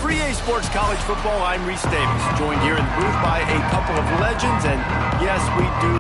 For EA Sports College Football, I'm Reese Davis, joined here in the booth by a couple of legends, and yes, we do.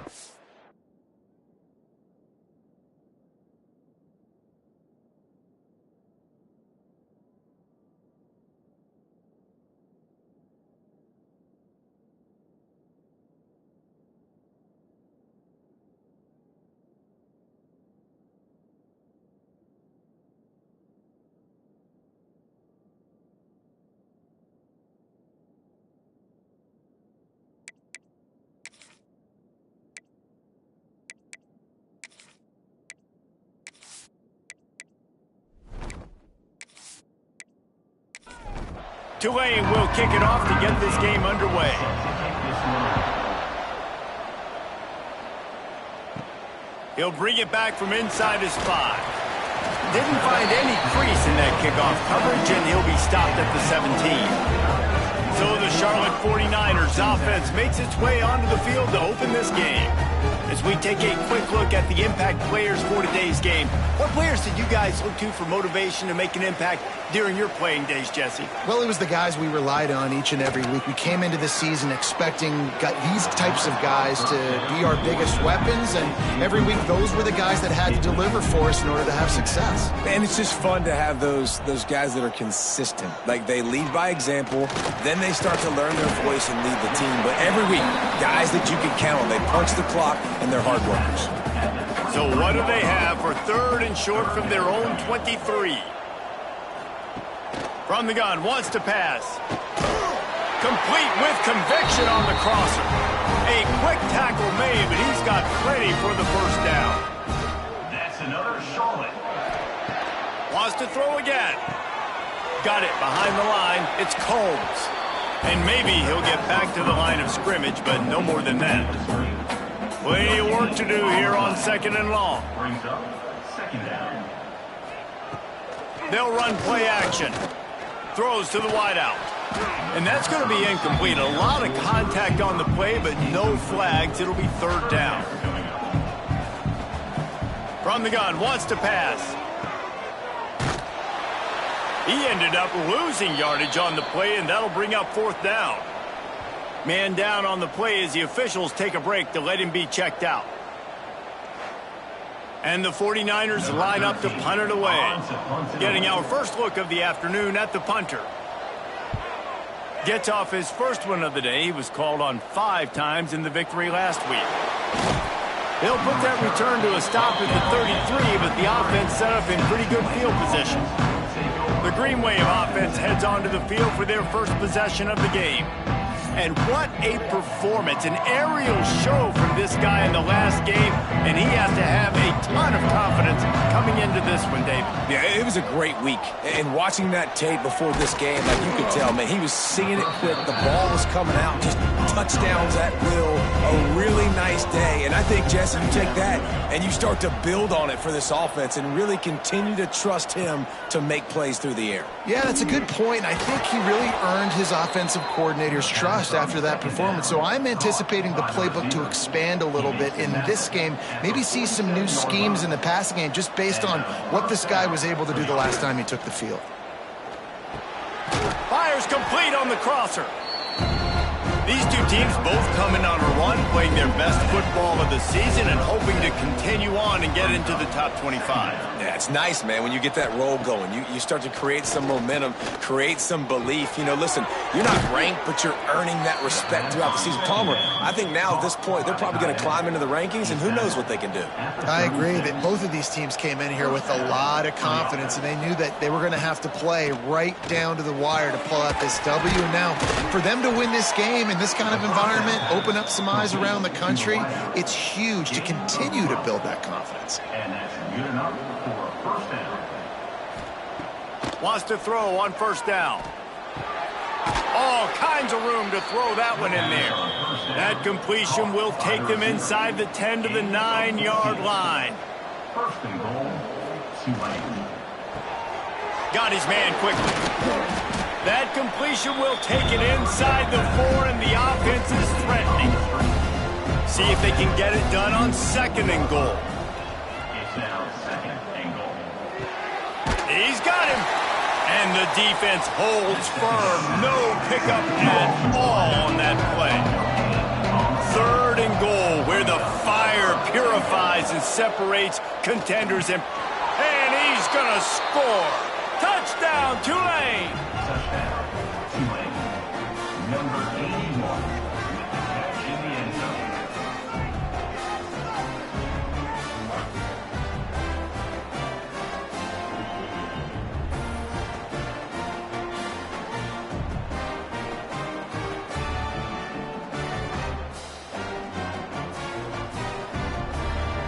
Tulane will kick it off to get this game underway. He'll bring it back from inside his 5. Didn't find any crease in that kickoff coverage, and he'll be stopped at the 17. So the Charlotte 49ers offense makes its way onto the field to open this game. As we take a quick look at the impact players for today's game, what players did you guys look to for motivation to make an impact during your playing days, Jesse? Well, it was the guys we relied on each and every week. We came into the season expecting these types of guys to be our biggest weapons, and every week those were the guys that had to deliver for us in order to have success. And it's just fun to have those guys that are consistent. Like, they lead by example, then they start to learn their voice and lead the team. But every week, guys that you can count on, they punch the clock, and they're hard workers. So what do they have for 3rd and short from their own 23? From the gun, wants to pass. Complete with conviction on the crosser. A quick tackle made, but he's got plenty for the first down. That's another Charlotte. Wants to throw again. Got it behind the line. It's Combs. And maybe he'll get back to the line of scrimmage, but no more than that. Plenty of work to do here on 2nd and long. Brings up 2nd down. They'll run play action. Throws to the wideout. And that's going to be incomplete. A lot of contact on the play, but no flags. It'll be 3rd down. From the gun, wants to pass. He ended up losing yardage on the play, and that'll bring up 4th down. Man down on the play as the officials take a break to let him be checked out. And the 49ers line up to punt it away. Getting our first look of the afternoon at the punter. Gets off his first one of the day. He was called on 5 times in the victory last week. They'll put that return to a stop at the 33, but the offense set up in pretty good field position. The Green Wave offense heads onto the field for their first possession of the game. And what a performance, an aerial show from this guy in the last game, and he has to have a ton of confidence coming into this one, David. Yeah, it was a great week. And watching that tape before this game, like, you could tell, man, he was seeing it quick. The ball was coming out, just touchdowns at will. A really nice day. And I think, Jesse, you take that and you start to build on it for this offense and really continue to trust him to make plays through the air. Yeah, that's a good point. I think he really earned his offensive coordinator's trust after that performance. So I'm anticipating the playbook to expand a little bit in this game. Maybe see some new schemes in the passing game just based on what this guy was able to do the last time he took the field. Fires complete on the crosser. These two teams both coming on a run, playing their best football of the season and hoping to continue on and get into the top 25. Yeah, it's nice, man, when you get that roll going. You start to create some momentum, create some belief. You know, listen, you're not ranked, but you're earning that respect throughout the season. Palmer, I think now at this point, they're probably going to climb into the rankings, and who knows what they can do. I agree that both of these teams came in here with a lot of confidence, and they knew that they were going to have to play right down to the wire to pull out this W. And now, for them to win this game in this kind of environment, open up some eyes around the country, it's huge to continue to build that confidence. And that's good enough for a 1st down. Wants to throw on 1st down. All kinds of room to throw that one in there. That completion will take them inside the 10 to the 9-yard line. 1st and goal, Tulane. Got his man quickly. That completion will take it inside the 4, and the offense is threatening. See if they can get it done on 2nd and goal. It's now 2nd and goal. He's got him. And And the defense holds firm. No pickup at all on that play. 3rd and goal, where the fire purifies and separates contenders. And he's going to score. Touchdown, Tulane. Touchdown, Tulane. Number 81 with the catch in the end zone.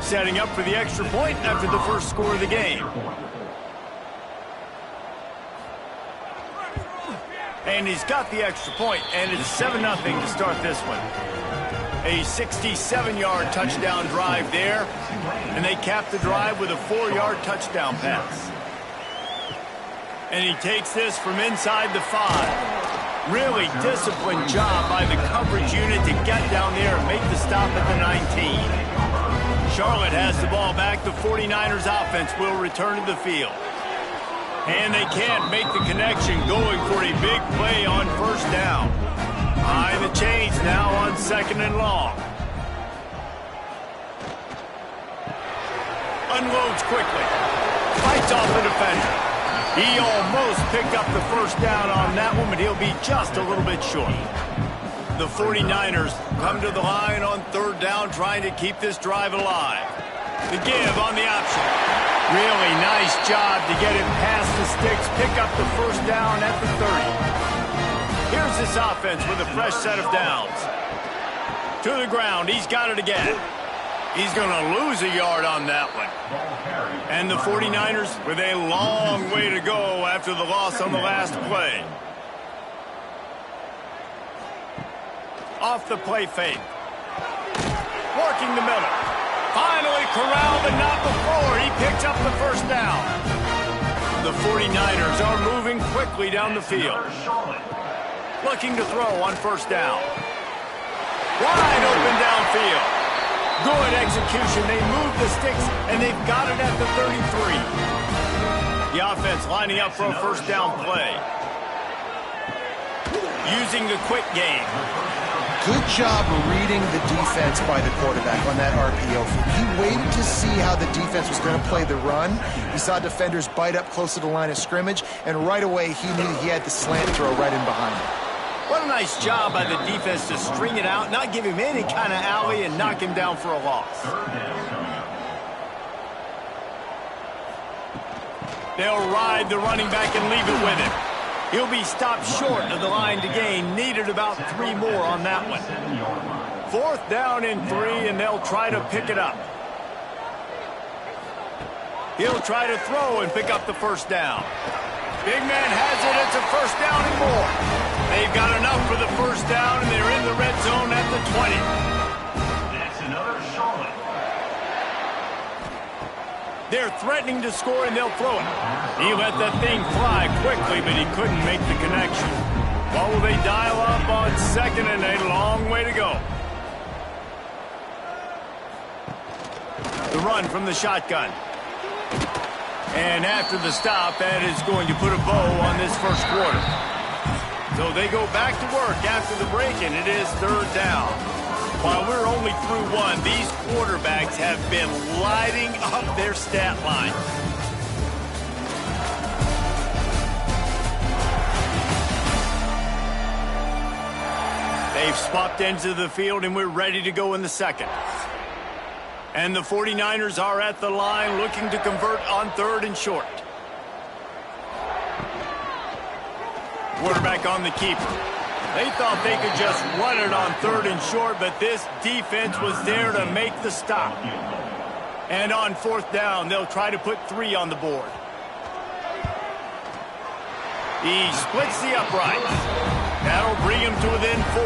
Setting up for the extra point after the first score of the game. And he's got the extra point, and it's 7-0 to start this one. A 67-yard touchdown drive there, and they cap the drive with a 4-yard touchdown pass. And he takes this from inside the 5. Really disciplined job by the coverage unit to get down there and make the stop at the 19. Charlotte has the ball back. The 49ers offense will return to the field. And they can't make the connection, going for a big play on first down. High the chains now on 2nd and long. Unloads quickly. Fights off the defender. He almost picked up the first down on that one, but he'll be just a little bit short. The 49ers come to the line on 3rd down, trying to keep this drive alive. The give on the option. Really nice job to get it past the sticks, pick up the first down at the 30. Here's this offense with a fresh set of downs. To the ground, he's got it again. He's going to lose a yard on that one. And the 49ers with a long way to go after the loss on the last play. Off the play fake. Working the middle. Finally corralled, but not before. He picks up the first down. The 49ers are moving quickly down the field. Looking to throw on first down. Wide open downfield. Good execution. They move the sticks, and they've got it at the 33. The offense lining up for a first down play. Using the quick game. Good job reading the defense by the quarterback on that RPO. He waited to see how the defense was going to play the run. He saw defenders bite up close to the line of scrimmage, and right away he knew he had the slant throw right in behind him. What a nice job by the defense to string it out, not give him any kind of alley, and knock him down for a loss. They'll ride the running back and leave it with him. He'll be stopped short of the line to gain. Needed about 3 more on that one. 4th down and 3, and they'll try to pick it up. He'll try to throw and pick up the first down. Big man has it. It's a first down and more. They've got enough for the first down, and they're in the red zone at the 20. That's another Charlotte. They're threatening to score, and they'll throw it. He let that thing fly quickly, but he couldn't make the connection. What will they dial up on 2nd and a long way to go? The run from the shotgun. And after the stop, that is going to put a bow on this first quarter. So they go back to work after the break, and it is 3rd down. While we're only through 1, these quarterbacks have been lighting up their stat line. They've swapped ends of the field, and we're ready to go in the 2nd. And the 49ers are at the line looking to convert on 3rd and short. Quarterback on the keeper. They thought they could just run it on 3rd and short, but this defense was there to make the stop. And on 4th down, they'll try to put 3 on the board. He splits the uprights. That'll bring him to within 4.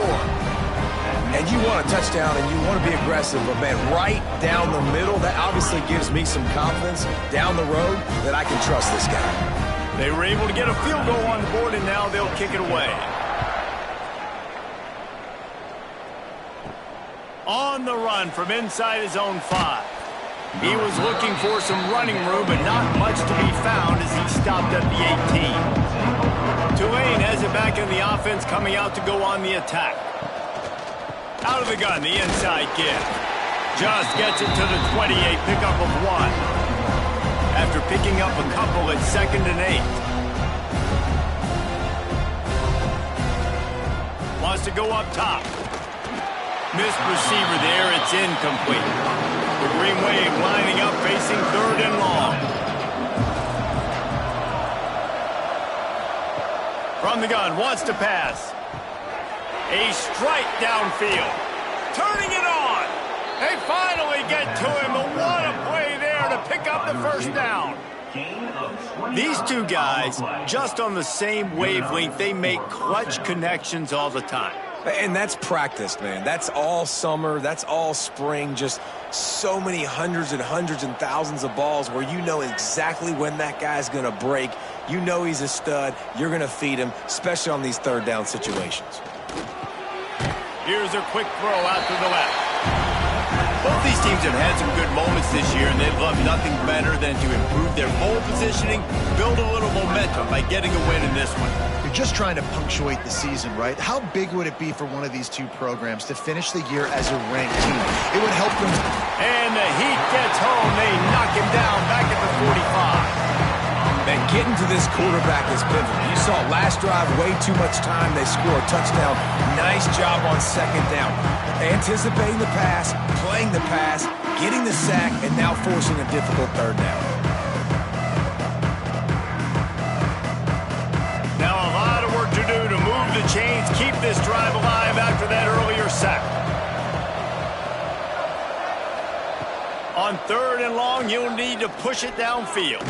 And you want a touchdown and you want to be aggressive, but man, right down the middle, that obviously gives me some confidence down the road that I can trust this guy. They were able to get a field goal on the board, and now they'll kick it away. On the run from inside his own 5. He was looking for some running room, but not much to be found as he stopped at the 18. has it back in the offense, coming out to go on the attack. Out of the gun, the inside give. Just gets it to the 28, pickup of 1. After picking up a couple at 2nd and 8. Wants to go up top. Missed receiver there, it's incomplete. The Green Wave lining up, facing 3rd and long. From the gun, wants to pass. A strike downfield. Turning it on. They finally get to him, but what a play there to pick up the first down. These two guys, just on the same wavelength, they make clutch connections all the time. And that's practice, man. That's all summer. That's all spring. Just so many hundreds and thousands of balls where you know exactly when that guy's going to break. You know he's a stud. You're going to feed him, especially on these 3rd down situations. Here's a quick throw out to the left. Both these teams have had some good moments this year, and they'd love nothing better than to improve their bowl positioning, build a little momentum by getting a win in this one. You're just trying to punctuate the season, right? How big would it be for one of these two programs to finish the year as a ranked team? It would help them. And the Heat gets home. They knock him down back at the 45. And getting to this quarterback is pivotal. You saw last drive, way too much time. They score a touchdown. Nice job on 2nd down. Anticipating the pass, playing the pass, getting the sack, and now forcing a difficult 3rd down. Now a lot of work to do to move the chains, keep this drive alive after that earlier sack. On 3rd and long, you'll need to push it downfield.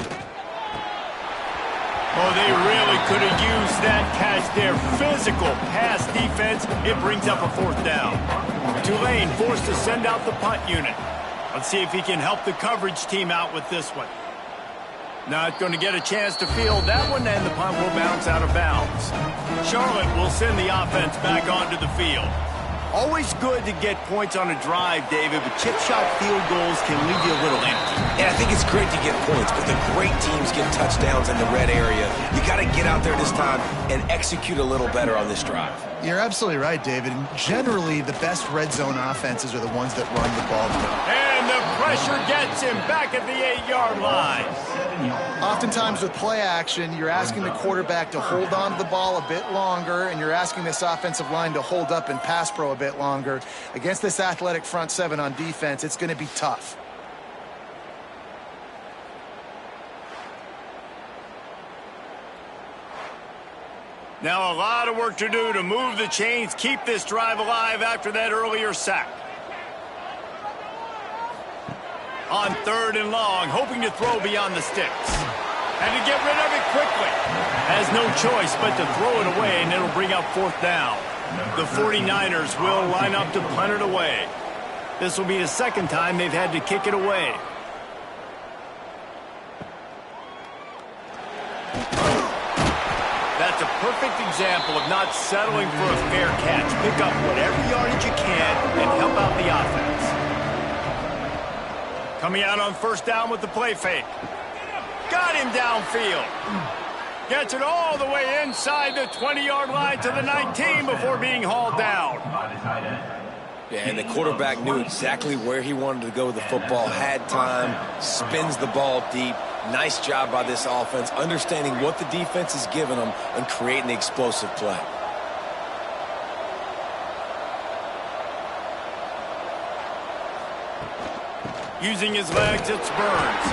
Oh, they really could have used that catch there. Physical pass defense. It brings up a 4th down. Tulane forced to send out the punt unit. Let's see if he can help the coverage team out with this one. Not going to get a chance to field that one, and the punt will bounce out of bounds. Charlotte will send the offense back onto the field. Always good to get points on a drive, David, but chip shot field goals can leave you a little empty. Yeah, I think it's great to get points, but the great teams get touchdowns in the red area. You got to get out there this time and execute a little better on this drive. You're absolutely right, David. And generally, the best red zone offenses are the ones that run the ball. And the pressure gets him back at the 8-yard line. Oftentimes with play action, you're asking the quarterback to hold on to the ball a bit longer, and you're asking this offensive line to hold up and pass pro a bit longer. Against this athletic front 7 on defense, it's going to be tough. Now a lot of work to do to move the chains, keep this drive alive after that earlier sack. On 3rd and long, hoping to throw beyond the sticks. And to get rid of it quickly. Has no choice but to throw it away, and it'll bring up 4th down. The 49ers will line up to punt it away. This will be the 2nd time they've had to kick it away. That's a perfect example of not settling for a fair catch. Pick up whatever yardage you can and help out the offense. Coming out on 1st down with the play fake. Got him downfield. Gets it all the way inside the 20-yard line to the 19 before being hauled down. Yeah, and the quarterback knew exactly where he wanted to go with the football, had time, spins the ball deep. Nice job by this offense, understanding what the defense is giving them and creating the explosive play. Using his legs, it's Burns.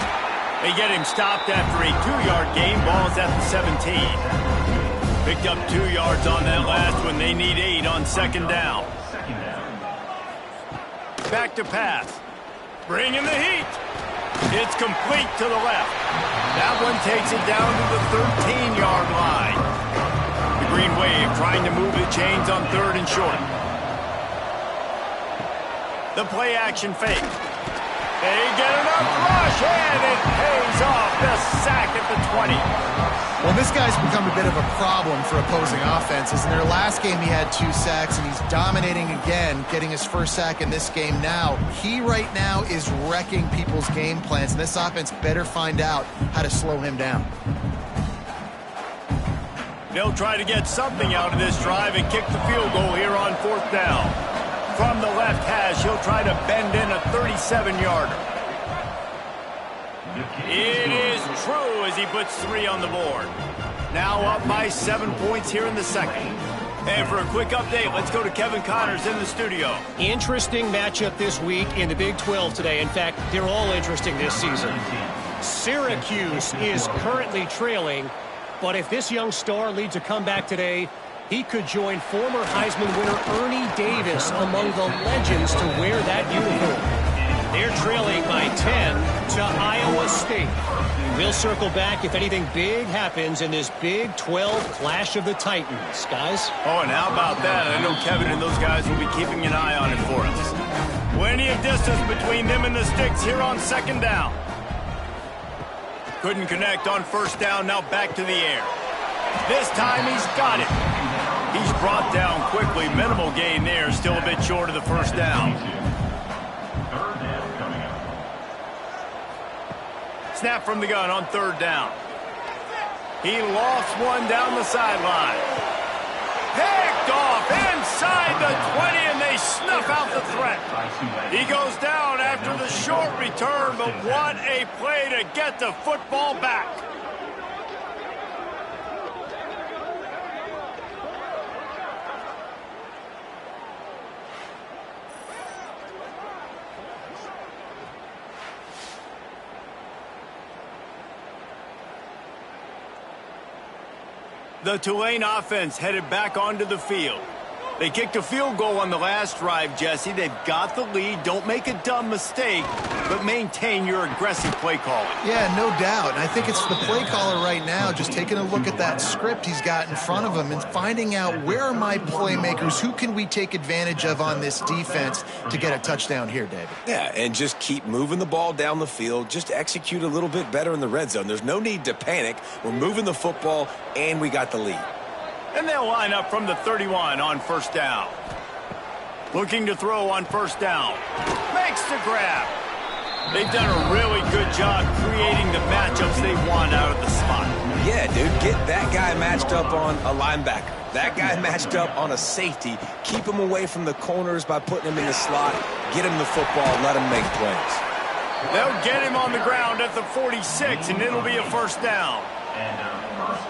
They get him stopped after a 2-yard gain. Ball's at the 17. Picked up 2 yards on that last one. They need 8 on 2nd down. Back to pass. Bringing the heat. It's complete to the left. That one takes it down to the 13-yard line. The Green Wave trying to move the chains on 3rd and short. The play action fake. They get enough rush, and it pays off. The sack at the 20. Well, this guy's become a bit of a problem for opposing offenses. In their last game, he had 2 sacks, and he's dominating again, getting his 1st sack in this game now. He right now is wrecking people's game plans, and this offense better find out how to slow him down. They'll try to get something out of this drive and kick the field goal here on 4th down. From the left hash, he'll try to bend in a 37-yarder. It is true as he puts 3 on the board. Now up by 7 points here in the second. And for a quick update, let's go to Kevin Connors in the studio. Interesting matchup this week in the Big 12 today. In fact, they're all interesting this season. Syracuse is currently trailing, but if this young star leads a comeback today, he could join former Heisman winner Ernie Davis among the legends to wear that uniform. They're trailing by 10 to Iowa State. We'll circle back if anything big happens in this Big 12 Clash of the Titans, guys. Oh, and how about that? I know Kevin and those guys will be keeping an eye on it for us. Plenty of distance between them and the sticks here on 2nd down. Couldn't connect on 1st down, now back to the air. This time he's got it. He's brought down quickly. Minimal gain there, still a bit short of the 1st down. Snap from the gun on 3rd down. He lofts one down the sideline. Picked off inside the 20, and they snuff out the threat. He goes down after the short return, but what a play to get the football back. The Tulane offense headed back onto the field. They kicked a field goal on the last drive, Jesse. They've got the lead. Don't make a dumb mistake, but maintain your aggressive play calling. Yeah, no doubt. And I think it's the play caller right now just taking a look at that script he's got in front of him and finding out where are my playmakers, who can we take advantage of on this defense to get a touchdown here, David. Yeah, and just keep moving the ball down the field. Just execute a little bit better in the red zone. There's no need to panic. We're moving the football, and we got the lead. And they'll line up from the 31 on 1st down. Looking to throw on 1st down. Makes the grab. They've done a really good job creating the matchups they want out of the slot. Yeah, dude, get that guy matched up on a linebacker. That guy matched up on a safety. Keep him away from the corners by putting him in the slot. Get him the football. Let him make plays. They'll get him on the ground at the 46, and it'll be a 1st down.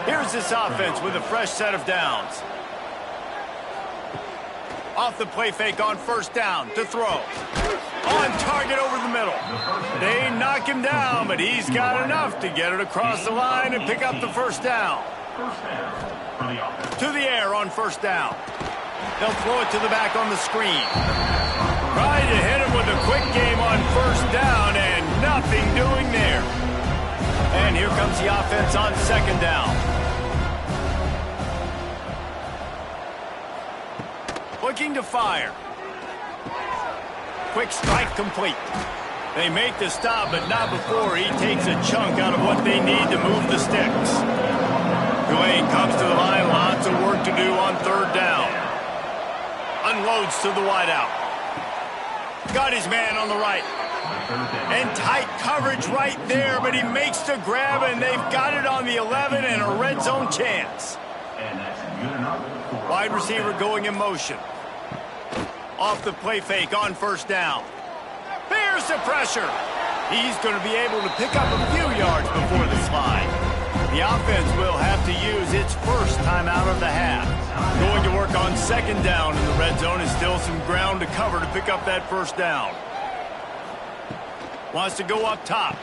Here's this offense with a fresh set of downs. Off the play fake on 1st down to throw. On target over the middle. They knock him down, but he's got enough to get it across the line and pick up the 1st down. To the air on 1st down. They'll throw it to the back on the screen. Tried to hit him with a quick game on 1st down, and nothing doing there. And here comes the offense on 2nd down. Looking to fire. Quick strike complete. They make the stop, but not before he takes a chunk out of what they need to move the sticks. Tulane comes to the line. Lots of work to do on 3rd down. Unloads to the wideout. Got his man on the right. And tight coverage right there, but he makes the grab, and they've got it on the 11 and a red zone chance. Wide receiver going in motion. Off the play fake on 1st down. Bears the pressure. He's going to be able to pick up a few yards before the slide. The offense will have to use its first timeout of the half. Going to work on 2nd down in the red zone, and still some ground to cover to pick up that 1st down. Wants to go up top.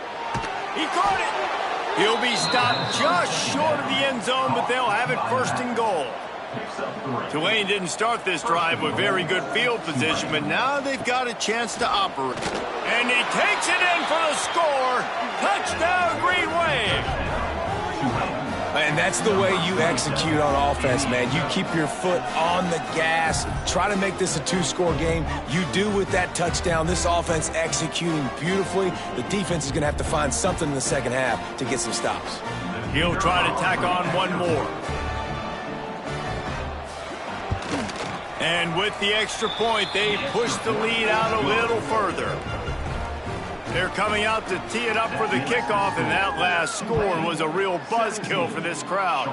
He caught it. He'll be stopped just short of the end zone, but they'll have it 1st and goal. Tulane didn't start this drive with very good field position, but now they've got a chance to operate. And he takes it in for the score. Touchdown, Green Wave. And that's the way you execute on offense, man. You keep your foot on the gas. Try to make this a 2-score game. You do with that touchdown. This offense executing beautifully. The defense is going to have to find something in the second half to get some stops. He'll try to tack on one more. And with the extra point, they push the lead out a little further. They're coming out to tee it up for the kickoff, and that last score was a real buzzkill for this crowd.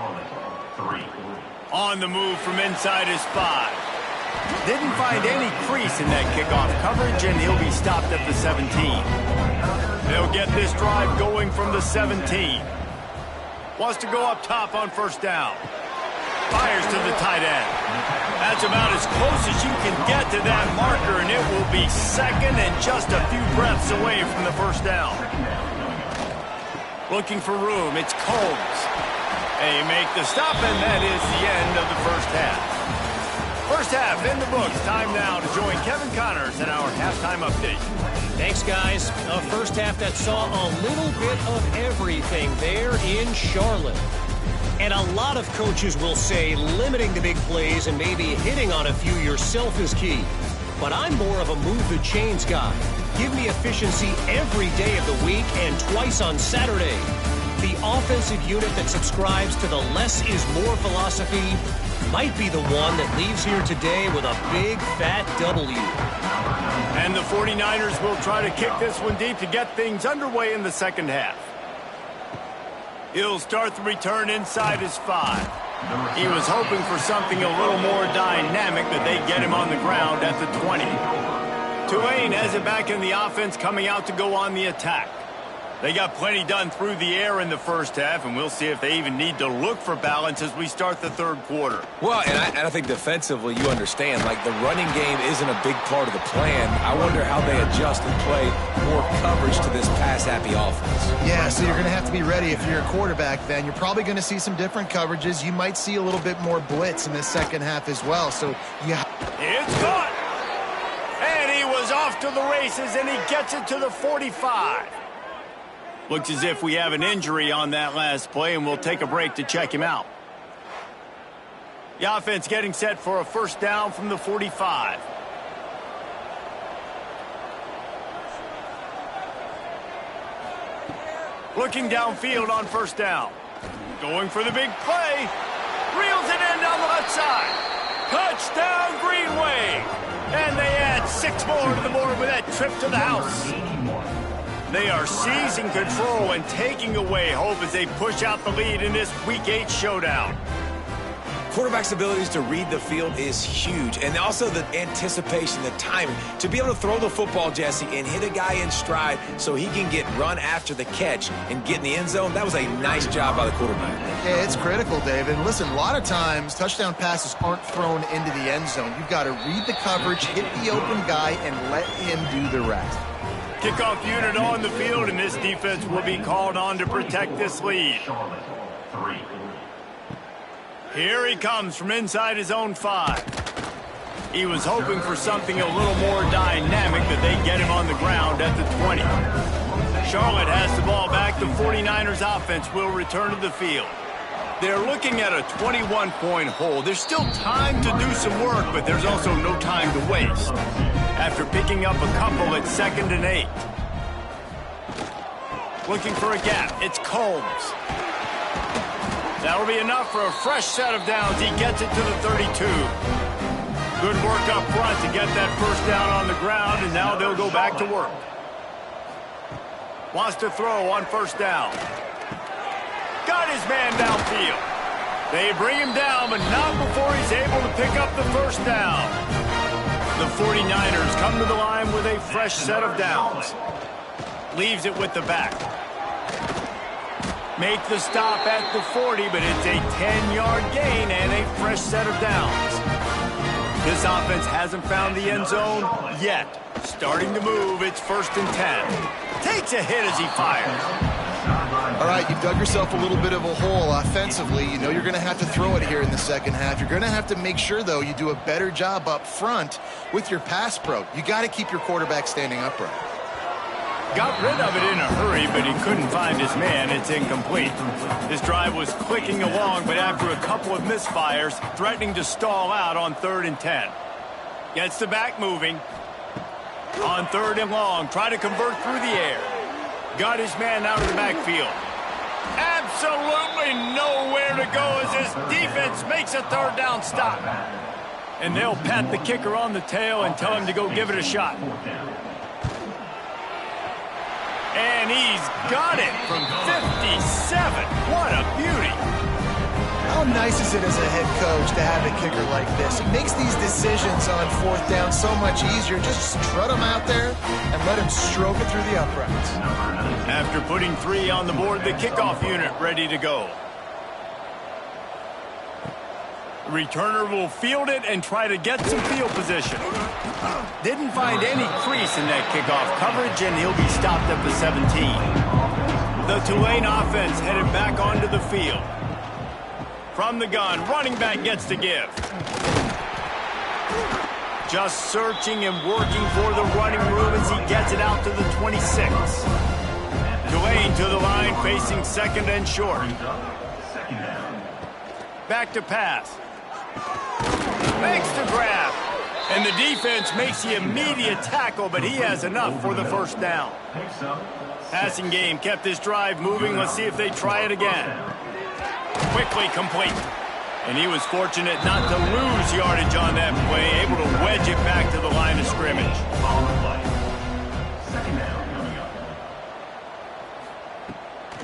On the move from inside his 5. Didn't find any crease in that kickoff coverage, and he'll be stopped at the 17. They'll get this drive going from the 17. Wants to go up top on first down. Fires to the tight end. That's about as close as you can get to that marker, and it will be second and just a few breaths away from the first down. Looking for room, it's Combs. They make the stop, and that is the end of the first half. First half in the books. Time now to join Kevin Connors in our halftime update. Thanks, guys. A first half that saw a little bit of everything there in Charlotte. And a lot of coaches will say limiting the big plays and maybe hitting on a few yourself is key. But I'm more of a move the chains guy. Give me efficiency every day of the week and twice on Saturday. The offensive unit that subscribes to the less is more philosophy might be the one that leaves here today with a big, fat W. And the 49ers will try to kick this one deep to get things underway in the second half. He'll start the return inside his 5. He was hoping for something a little more dynamic, but they get him on the ground at the 20. Tulane has it back in the offense, coming out to go on the attack. They got plenty done through the air in the first half, and we'll see if they even need to look for balance as we start the third quarter. Well, and I think defensively, you understand, like the running game isn't a big part of the plan. I wonder how they adjust and play more coverage to this pass-happy offense. Yeah, so you're going to have to be ready if you're a quarterback then. You're probably going to see some different coverages. You might see a little bit more blitz in the second half as well. So, yeah. It's caught! And he was off to the races, and he gets it to the 45. Looks as if we have an injury on that last play, and we'll take a break to check him out. The offense getting set for a first down from the 45. Looking downfield on first down. Going for the big play. Reels it in down the left side. Touchdown, Greenway. And they add 6 more to the board with that trip to the house. They are seizing control and taking away hope as they push out the lead in this Week 8 showdown. Quarterback's abilities to read the field is huge, and also the anticipation, the timing. To be able to throw the football, Jesse, and hit a guy in stride so he can get run after the catch and get in the end zone, that was a nice job by the quarterback. Yeah, it's critical, David. And listen, a lot of times touchdown passes aren't thrown into the end zone. You've got to read the coverage, hit the open guy, and let him do the rest. Kickoff unit on the field, and this defense will be called on to protect this lead. Here he comes from inside his own 5. He was hoping for something a little more dynamic, but they get him on the ground at the 20. Charlotte has the ball back. The 49ers offense will return to the field. They're looking at a 21-point hole. There's still time to do some work, but there's also no time to waste. After picking up a couple at 2nd and 8. Looking for a gap. It's Combs. That'll be enough for a fresh set of downs. He gets it to the 32. Good work up front to get that first down on the ground, and now they'll go back to work. Wants to throw on first down. Got his man downfield. They bring him down, but not before he's able to pick up the first down. The 49ers come to the line with a fresh set of downs. Leaves it with the back. Make the stop at the 40, but it's a 10-yard gain and a fresh set of downs. This offense hasn't found the end zone yet. Starting to move, it's 1st and 10. Takes a hit as he fires. All right, you've dug yourself a little bit of a hole offensively. You know you're going to have to throw it here in the second half. You're going to have to make sure, though, you do a better job up front with your pass pro. You got to keep your quarterback standing upright. Got rid of it in a hurry, but he couldn't find his man. It's incomplete. This drive was clicking along, but after a couple of misfires, threatening to stall out on 3rd and 10. Gets the back moving. On 3rd and long, try to convert through the air. Got his man out of the backfield. Absolutely nowhere to go as his defense makes a 3rd down stop. And they'll pat the kicker on the tail and tell him to go give it a shot. And he's got it from 57. What a beauty. I How nice is it as a head coach to have a kicker like this? It makes these decisions on fourth down so much easier. Just strut him out there and let him stroke it through the uprights. After putting 3 on the board, the kickoff unit ready to go. The returner will field it and try to get some field position. Didn't find any crease in that kickoff coverage, and he'll be stopped at the 17. The Tulane offense headed back onto the field. From the gun, running back gets to give. Just searching and working for the running room as he gets it out to the 26. Tulane to the line, facing second and short. Back to pass. Makes the grab. And the defense makes the immediate tackle, but he has enough for the first down. Passing game kept this drive moving. Let's see if they try it again. Quickly complete. And he was fortunate not to lose yardage on that play, able to wedge it back to the line of scrimmage.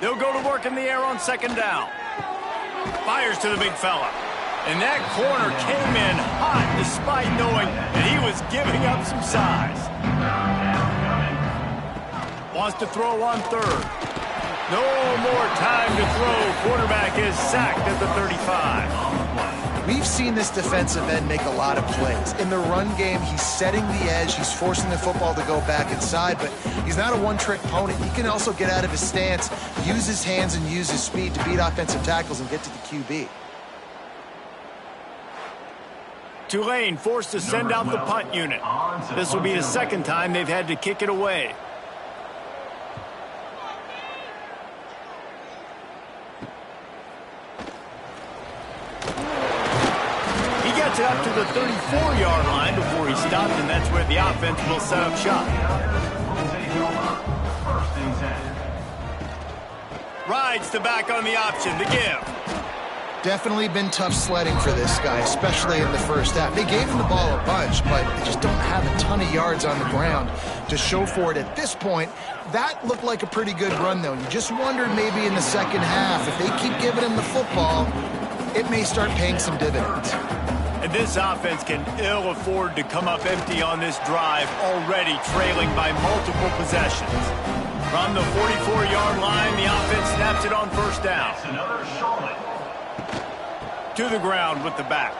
They'll go to work in the air on second down. Fires to the big fella. And that corner came in hot despite knowing that he was giving up some size. Wants to throw on third. No more time to throw. Quarterback is sacked at the 35. We've seen this defensive end make a lot of plays. In the run game, he's setting the edge. He's forcing the football to go back inside, but he's not a one-trick pony. He can also get out of his stance, use his hands, and use his speed to beat offensive tackles and get to the QB. Tulane forced to send out the punt unit. This will be the second time they've had to kick it away. He gets it up to the 34-yard line before he stopped, and that's where the offense will set up shop. Rides the back on the option, the give. Definitely been tough sledding for this guy, especially in the first half. They gave him the ball a bunch, but they just don't have a ton of yards on the ground to show for it at this point. That looked like a pretty good run, though. You just wondered maybe in the second half, if they keep giving him the football, it may start paying some dividends. And this offense can ill afford to come up empty on this drive, already trailing by multiple possessions. From the 44-yard line, the offense snaps it on first down. To the ground with the back.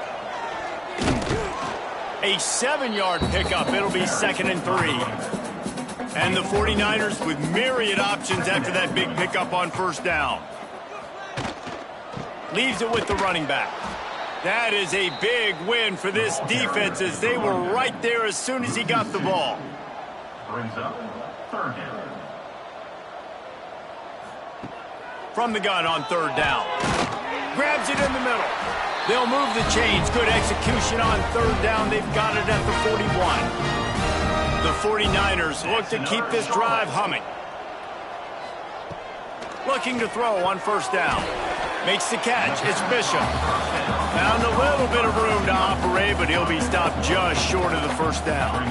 A 7-yard pickup. It'll be 2nd and 3. And the 49ers with myriad options after that big pickup on first down. Leaves it with the running back. That is a big win for this defense as they were right there as soon as he got the ball. Brings up third down. From the gun on third down. Grabs it in the middle. They'll move the chains. Good execution on third down. They've got it at the 41. The 49ers look to keep this drive humming. Looking to throw on first down. Makes the catch. It's Bishop. Found a little bit of room to operate, but he'll be stopped just short of the first down.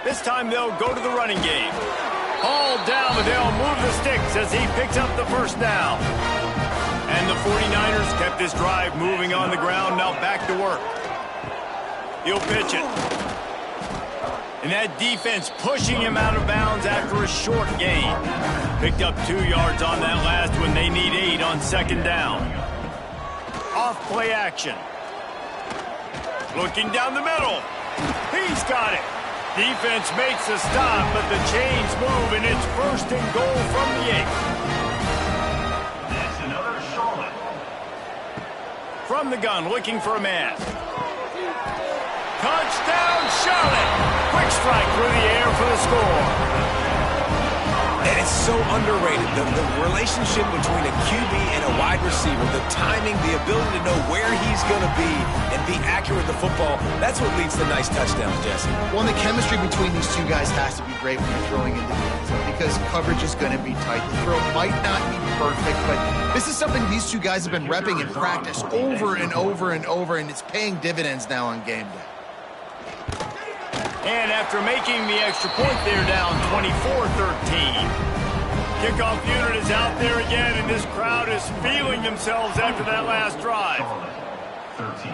This time they'll go to the running game. All down, but they'll move the sticks as he picks up the first down. And the 49ers kept this drive moving on the ground, now back to work. He'll pitch it. And that defense pushing him out of bounds after a short gain. Picked up 2 yards on that last one. They need 8 on second down. Off play action. Looking down the middle. He's got it. Defense makes a stop, but the chains move, and it's 1st and goal from the 8. That's another Charlotte. From the gun, looking for a man. Touchdown, Charlotte! Quick strike through the air for the score. And it's so underrated, the relationship between a QB and a wide receiver, the timing, the ability to know where he's going to be and be accurate with the football, that's what leads to nice touchdowns, Jesse. Well, and the chemistry between these two guys has to be great when you're throwing into the end zone because coverage is going to be tight. The throw might not be perfect, but this is something these two guys have been repping in practice over and over and over, and it's paying dividends now on game day. And after making the extra point, they're down 24-13. Kickoff unit is out there again, and this crowd is feeling themselves after that last drive. 13.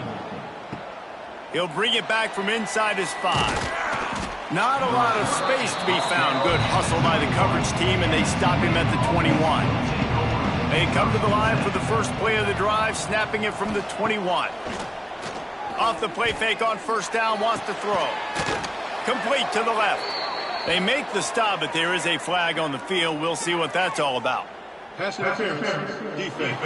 He'll bring it back from inside his 5. Not a lot of space to be found. Good hustle by the coverage team, and they stop him at the 21. They come to the line for the first play of the drive, snapping it from the 21. Off the play fake on first down, wants to throw. Complete to the left. They make the stop, but there is a flag on the field. We'll see what that's all about. Pass interference. Defense.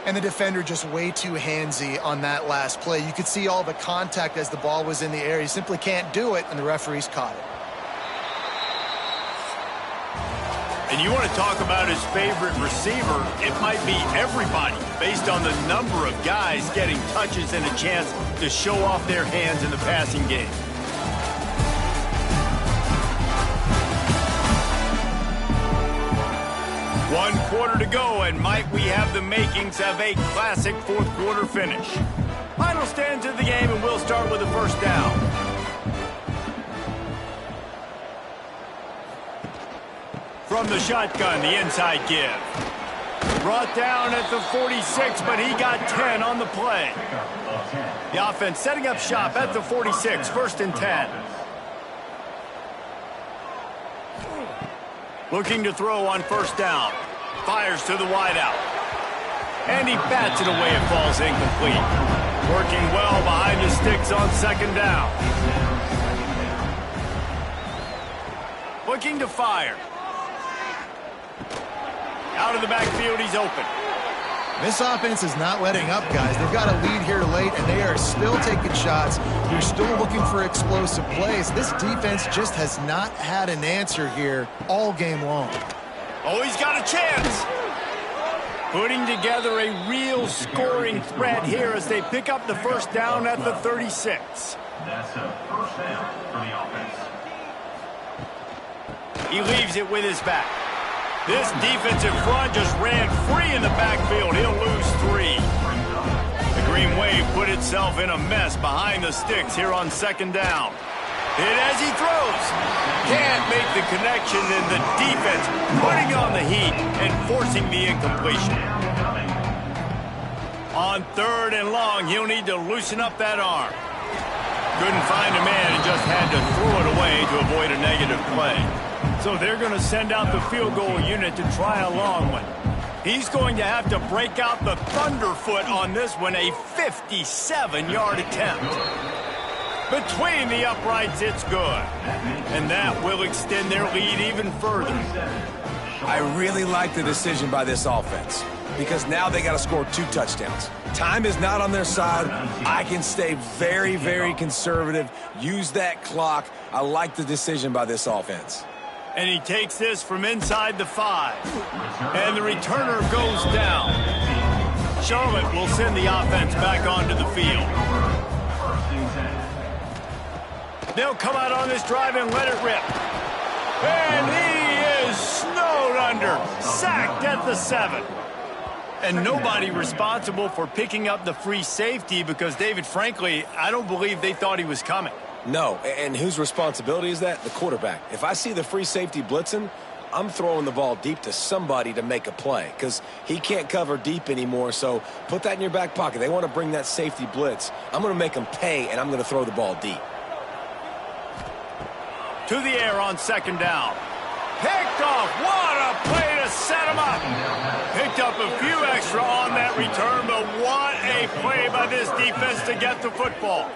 And the defender just way too handsy on that last play. You could see all the contact as the ball was in the air. He simply can't do it, and the referee's caught it. And you want to talk about his favorite receiver, it might be everybody, based on the number of guys getting touches and a chance to show off their hands in the passing game. One quarter to go, and might we have the makings of a classic fourth quarter finish. Final stand to the game, and we'll start with the first down. From the shotgun, the inside give. Brought down at the 46, but he got 10 on the play. The offense setting up shop at the 46, 1st and 10. Looking to throw on first down. Fires to the wideout. And he bats it away. It falls incomplete. Working well behind the sticks on second down. Looking to fire. Out of the backfield, he's open. This offense is not letting up, guys. They've got a lead here late, and they are still taking shots. They're still looking for explosive plays. This defense just has not had an answer here all game long. Oh, he's got a chance. Putting together a real scoring threat here as they pick up the first down at the 36. That's a first down for the offense. He leaves it with his back. This defensive front just ran free in the backfield. He'll lose 3. The Green Wave put itself in a mess behind the sticks here on second down. Hit as he throws. Can't make the connection, and the defense putting on the heat and forcing the incompletion. On 3rd and long, he'll need to loosen up that arm. Couldn't find a man and just had to throw it away to avoid a negative play. So they're going to send out the field goal unit to try a long one. He's going to have to break out the thunderfoot on this one, a 57-yard attempt. Between the uprights, it's good. And that will extend their lead even further. I really like the decision by this offense because now they got to score 2 touchdowns. Time is not on their side. I can stay very, very conservative, use that clock. I like the decision by this offense. And he takes this from inside the 5. And the returner goes down. Charlotte will send the offense back onto the field. They'll come out on this drive and let it rip. And he is snowed under. Sacked at the 7. And nobody responsible for picking up the free safety because, David, frankly, I don't believe they thought he was coming. No, and whose responsibility is that? The quarterback. If I see the free safety blitzing, I'm throwing the ball deep to somebody to make a play because he can't cover deep anymore, so put that in your back pocket. They want to bring that safety blitz. I'm going to make them pay, and I'm going to throw the ball deep. To the air on second down. Picked off. What a play to set him up. Picked up a few extra on that return, but what a play by this defense to get the football.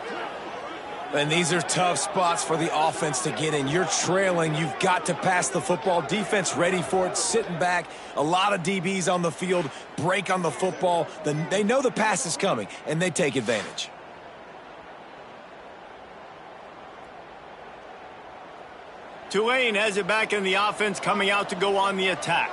And these are tough spots for the offense to get in. You're trailing. You've got to pass the football. Defense ready for it, sitting back. A lot of DBs on the field, break on the football. They know the pass is coming, and they take advantage. Tulane has it back in the offense, coming out to go on the attack.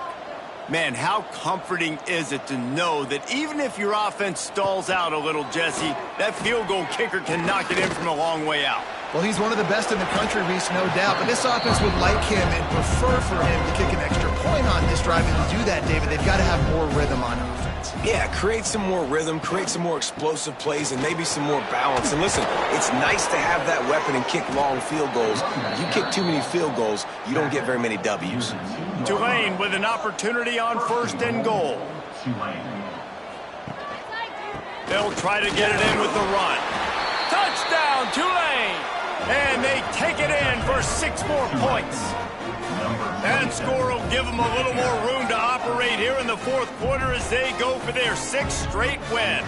Man, how comforting is it to know that even if your offense stalls out a little, Jesse, that field goal kicker can knock it in from a long way out. Well, he's one of the best in the country, Reese, no doubt. But this offense would like him and prefer for him to kick an extra point on this drive. And to do that, David, they've got to have more rhythm on offense. Yeah, create some more rhythm, create some more explosive plays, and maybe some more balance. And listen, it's nice to have that weapon and kick long field goals. You kick too many field goals, you don't get very many W's. Tulane with an opportunity on 1st and goal. They'll try to get it in with the run. Touchdown, Tulane! And they take it in for 6 more points. That score will give them a little more room to operate here in the 4th quarter as they go for their 6th straight win.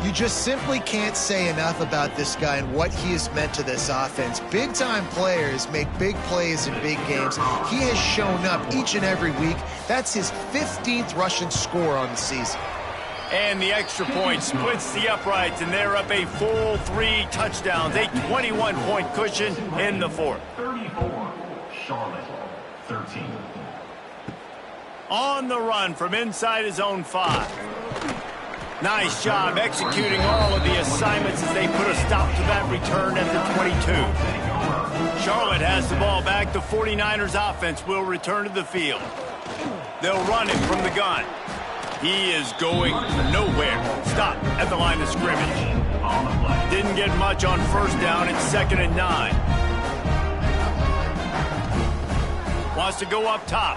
You just simply can't say enough about this guy and what he has meant to this offense. Big-time players make big plays in big games. He has shown up each and every week. That's his 15th rushing score on the season. And the extra point splits the uprights, and they're up a full 3 touchdowns, a 21-point cushion in the 4th. 34, Charlotte, 13. On the run from inside his own 5. Nice job executing all of the assignments as they put a stop to that return at the 22. Charlotte has the ball back. The 49ers offense will return to the field. They'll run it from the gun. He is going nowhere. Stop at the line of scrimmage. Didn't get much on 1st down. It's 2nd and 9. Wants to go up top.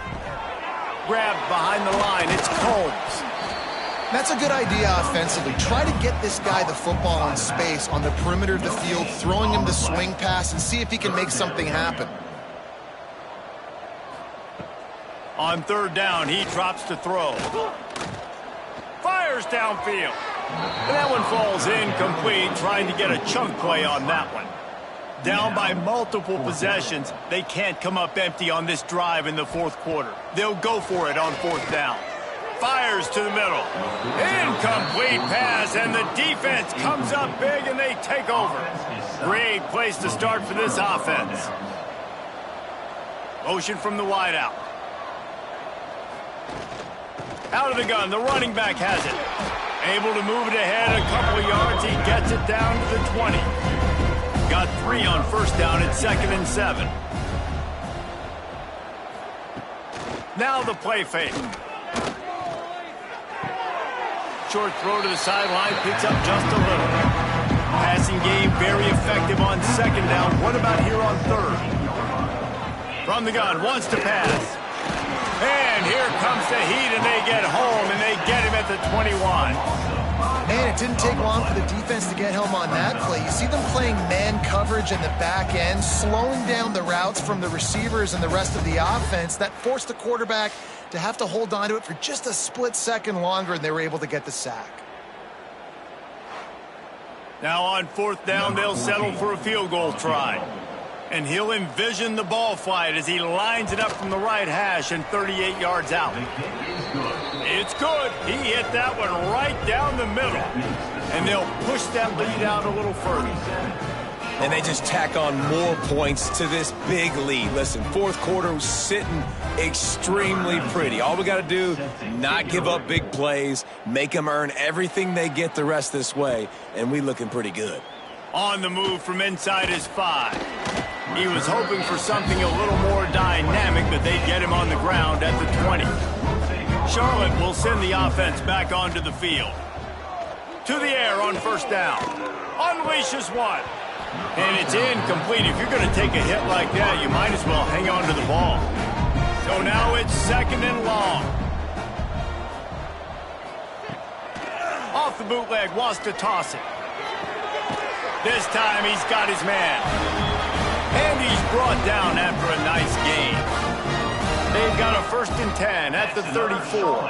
Grabbed behind the line. It's Combs. That's a good idea offensively. Try to get this guy the football in space on the perimeter of the field, throwing him the swing pass, and see if he can make something happen. On 3rd down, he drops to throw. Fires downfield. And that one falls incomplete, trying to get a chunk play on that one. Down by multiple possessions, they can't come up empty on this drive in the 4th quarter. They'll go for it on 4th down. Fires to the middle. Incomplete pass, and the defense comes up big, and they take over. Great place to start for this offense. Motion from the wideout. Out of the gun, the running back has it. Able to move it ahead a couple of yards. He gets it down to the 20. Got 3 on 1st down. It's 2nd and 7. Now the play fake. Short throw to the sideline, picks up just a little. Passing game very effective on 2nd down. What about here on 3rd? From the gun, wants to pass. And here comes the heat, and they get home, and they get him at the 21. Man, it didn't take long for the defense to get home on that play. You see them playing man coverage in the back end, slowing down the routes from the receivers and the rest of the offense. That forced the quarterback to have to hold on to it for just a split second longer, and they were able to get the sack. Now on 4th down, they'll settle for a field goal try. And he'll envision the ball flight as he lines it up from the right hash and 38 yards out. It's good. He hit that one right down the middle. And they'll push that lead out a little further. And they just tack on more points to this big lead. Listen, 4th quarter was sitting extremely pretty. All we got to do, not give up big plays, make them earn everything they get the rest this way, and we looking pretty good. On the move from inside his 5. He was hoping for something a little more dynamic, but they'd get him on the ground at the 20. Charlotte will send the offense back onto the field. To the air on 1st down. Unleashes one. And it's incomplete. If you're going to take a hit like that, you might as well hang on to the ball. So now it's 2nd and long. Off the bootleg, wants to toss it. This time he's got his man. And he's brought down after a nice gain. They've got a 1st and 10 at the 34.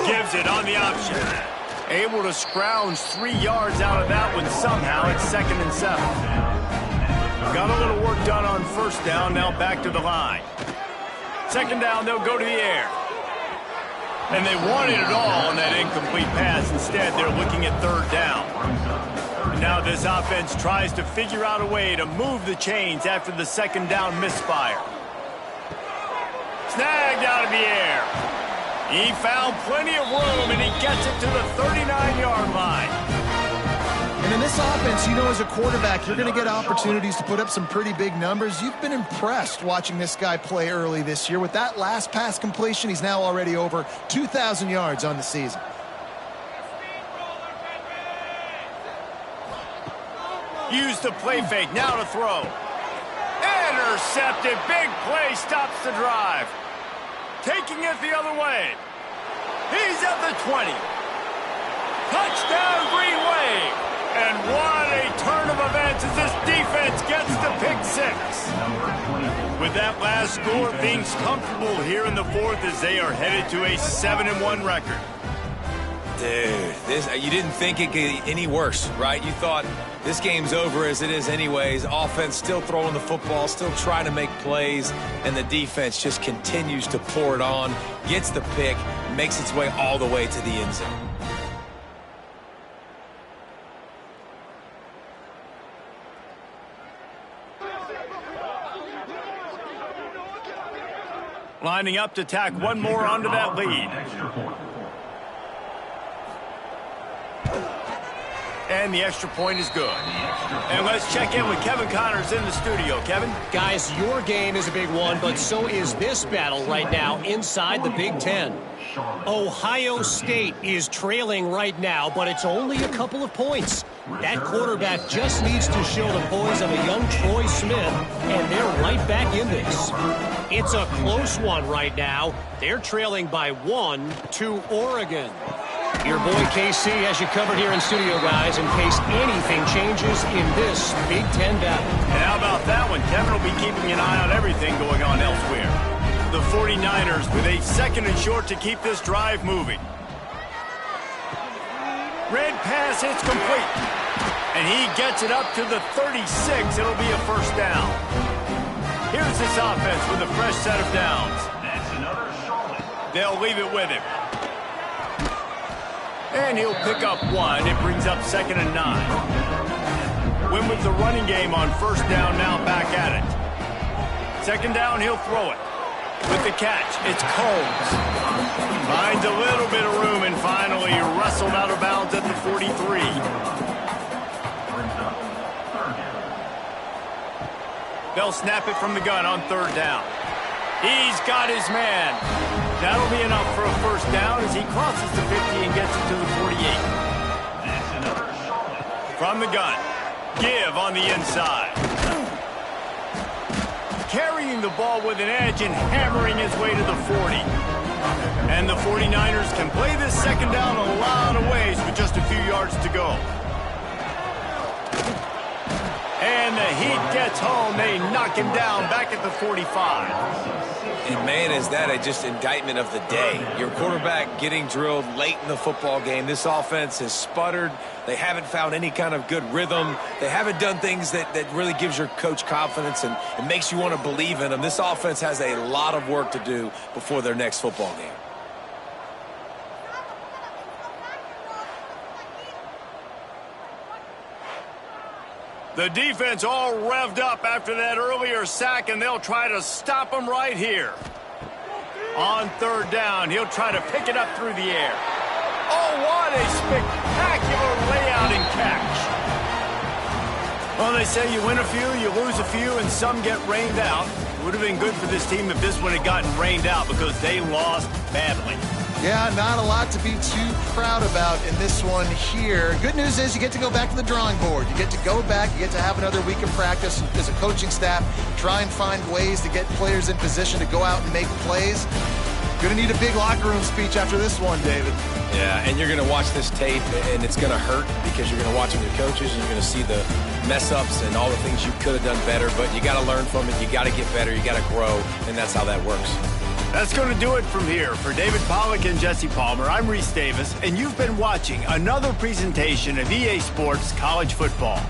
Gives it on the option. Able to scrounge 3 yards out of that one somehow. It's 2nd and 7. Got a little work done on 1st down. Now back to the line. 2nd down, they'll go to the air. And they wanted it all on that incomplete pass. Instead, they're looking at 3rd down. And now this offense tries to figure out a way to move the chains after the 2nd down misfire. Snagged out of the air. He found plenty of room, and he gets it to the 39-yard line. And And in this offense, you know, as a quarterback, you're going to get opportunities to put up some pretty big numbers. You've been impressed watching this guy play early this year. With that last pass completion, he's now already over 2,000 yards on the season. Use the play fake, now to throw. Intercepted, big play, stops the drive. Taking it the other way. He's at the 20. Touchdown, Green Wave. And what a turn of events as this defense gets the pick six. With that last score, things comfortable here in the fourth as they are headed to a 7-1 record. Dude, you didn't think it could get any worse, right? You thought this game's over as it is anyways. Offense still throwing the football, still trying to make plays, and the defense just continues to pour it on, gets the pick, makes its way all the way to the end zone. Lining up to tack one more onto that lead. And the extra point is good. And let's check in with Kevin Connors in the studio. Kevin? Guys, your game is a big one, but so is this battle right now inside the Big Ten. Ohio State is trailing right now, but it's only a couple of points. That quarterback just needs to show the poise of a young Troy Smith, and they're right back in this. It's a close one right now. They're trailing by 1 to Oregon. Your boy KC has you covered here in studio, guys, in case anything changes in this Big Ten battle. And how about that one? Kevin will be keeping an eye on everything going on elsewhere. The 49ers with a 2nd and short to keep this drive moving. Red pass, it's complete. And he gets it up to the 36. It'll be a first down. Here's this offense with a fresh set of downs. They'll leave it with him. And he'll pick up 1. It brings up 2nd and 9. Win with the running game on first down, now back at it. 2nd down, he'll throw it. With the catch, it's Combs. Finds a little bit of room and finally wrestled out of bounds at the 43. They'll snap it from the gun on 3rd down. He's got his man. That'll be enough for a first down as he crosses the 50 and gets it to the 48. From the gun, give on the inside. Carrying the ball with an edge and hammering his way to the 40. And the 49ers can play this 2nd down a lot of ways with just a few yards to go. And the Heat gets home. They knock him down back at the 45. And, man, is that just indictment of the day. Your quarterback getting drilled late in the football game. This offense has sputtered. They haven't found any kind of good rhythm. They haven't done things that really gives your coach confidence and makes you want to believe in them. This offense has a lot of work to do before their next football game. The defense all revved up after that earlier sack, and they'll try to stop him right here. On 3rd down, he'll try to pick it up through the air. Oh, what a spectacular layout and catch. Well, they say you win a few, you lose a few, and some get rained out. It would have been good for this team if this one had gotten rained out because they lost badly. Yeah, not a lot to be too proud about in this one here. Good news is you get to go back to the drawing board. You get to go back, you get to have another week of practice as a coaching staff, try and find ways to get players in position to go out and make plays. Going to need a big locker room speech after this one, David. Yeah, and you're going to watch this tape, and it's going to hurt because you're going to watch them with your coaches, and you're going to see the mess-ups and all the things you could have done better, but you got to learn from it. You got to get better. You got to grow, and that's how that works. That's going to do it from here. For David Pollack and Jesse Palmer, I'm Reese Davis, and you've been watching another presentation of EA Sports College Football.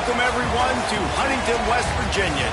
Welcome, everyone, to Huntington, West Virginia.